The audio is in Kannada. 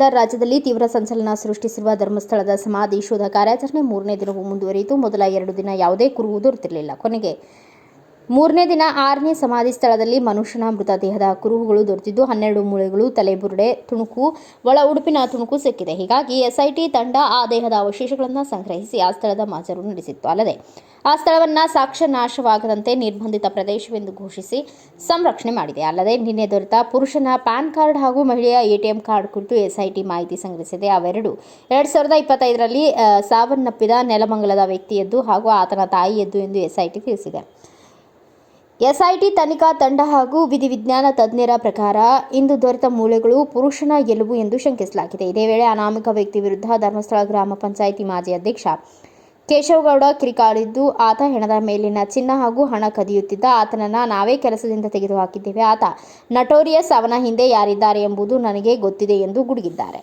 ಘಟನೆಯಿಂದ ರಾಜ್ಯದಲ್ಲಿ ತೀವ್ರ ಸಂಚಲನ ಸೃಷ್ಟಿಸಿರುವ ಧರ್ಮಸ್ಥಳದ ಸಮಾಧಿ ಶೋಧ ಕಾರ್ಯಾಚರಣೆ 3ನೇ ದಿನವೂ ಮುಂದುವರಿಯಿತು. ಮೊದಲ 2 ದಿನ ಯಾವುದೇ ಕುರುಹು ದೊರೆತಿರಲಿಲ್ಲ. ಕೊನೆಗೆ 3ನೇ ದಿನ 6ನೇ ಸಮಾಧಿ ಸ್ಥಳದಲ್ಲಿ ಮನುಷ್ಯನ ಮೃತದೇಹದ ಕುರುಹುಗಳು ದೊರೆತಿದ್ದು 12 ಮೂಳೆಗಳು, ತಲೆಬುರುಡೆ ತುಣುಕು, ಒಳ ಉಡುಪಿನ ತುಣುಕು ಸಿಕ್ಕಿದೆ. ಹೀಗಾಗಿ ಎಸ್ಐಟಿ ತಂಡ ಆ ದೇಹದ ಅವಶೇಷಗಳನ್ನು ಸಂಗ್ರಹಿಸಿ ಆ ಸ್ಥಳದ ಮಹಜರು ನಡೆಸಿತ್ತು. ಅಲ್ಲದೆ ಆ ಸ್ಥಳವನ್ನು ಸಾಕ್ಷ್ಯ ನಾಶವಾಗದಂತೆ ನಿರ್ಬಂಧಿತ ಪ್ರದೇಶವೆಂದು ಘೋಷಿಸಿ ಸಂರಕ್ಷಣೆ ಮಾಡಿದೆ. ಅಲ್ಲದೆ ನಿನ್ನೆ ದೊರೆತ ಪುರುಷನ ಪ್ಯಾನ್ ಕಾರ್ಡ್ ಹಾಗೂ ಮಹಿಳೆಯ ಎಟಿಎಂ ಕಾರ್ಡ್ ಕುರಿತು ಎಸ್ಐಟಿ ಮಾಹಿತಿ ಸಂಗ್ರಹಿಸಿದೆ. ಅವೆರಡು 2025ರಲ್ಲಿ ಸಾವನ್ನಪ್ಪಿದ ನೆಲಮಂಗಲದ ವ್ಯಕ್ತಿಯದ್ದು ಹಾಗೂ ಆತನ ತಾಯಿಯದ್ದು ಎಂದು ಎಸ್ಐಟಿ ತಿಳಿಸಿದೆ. ಎಸ್ಐಟಿ ತನಿಖಾ ತಂಡ ಹಾಗೂ ವಿಧಿವಿಜ್ಞಾನ ತಜ್ಞರ ಪ್ರಕಾರ ಇಂದು ದೊರೆತ ಮೂಳೆಗಳು ಪುರುಷನ ಎಲುಬು ಎಂದು ಶಂಕಿಸಲಾಗಿದೆ. ಇದೇ ವೇಳೆ ಅನಾಮಿಕ ವ್ಯಕ್ತಿ ವಿರುದ್ಧ ಧರ್ಮಸ್ಥಳ ಗ್ರಾಮ ಪಂಚಾಯಿತಿ ಮಾಜಿ ಅಧ್ಯಕ್ಷ ಕೇಶವಗೌಡ ಕಿರಿಕಾಡಿದ್ದು, ಆತ ಹೆಣದ ಮೇಲಿನ ಚಿನ್ನ ಹಾಗೂ ಹಣ ಕದಿಯುತ್ತಿದ್ದ. ಆತನನ್ನು ನಾವೇ ಕೆಲಸದಿಂದ ತೆಗೆದುಹಾಕಿದ್ದೇವೆ. ಆತ ನಟೋರಿಯಸ್. ಅವನ ಹಿಂದೆ ಯಾರಿದ್ದಾರೆ ಎಂಬುದು ನನಗೆ ಗೊತ್ತಿದೆ ಎಂದು ಗುಡುಗಿದ್ದಾರೆ.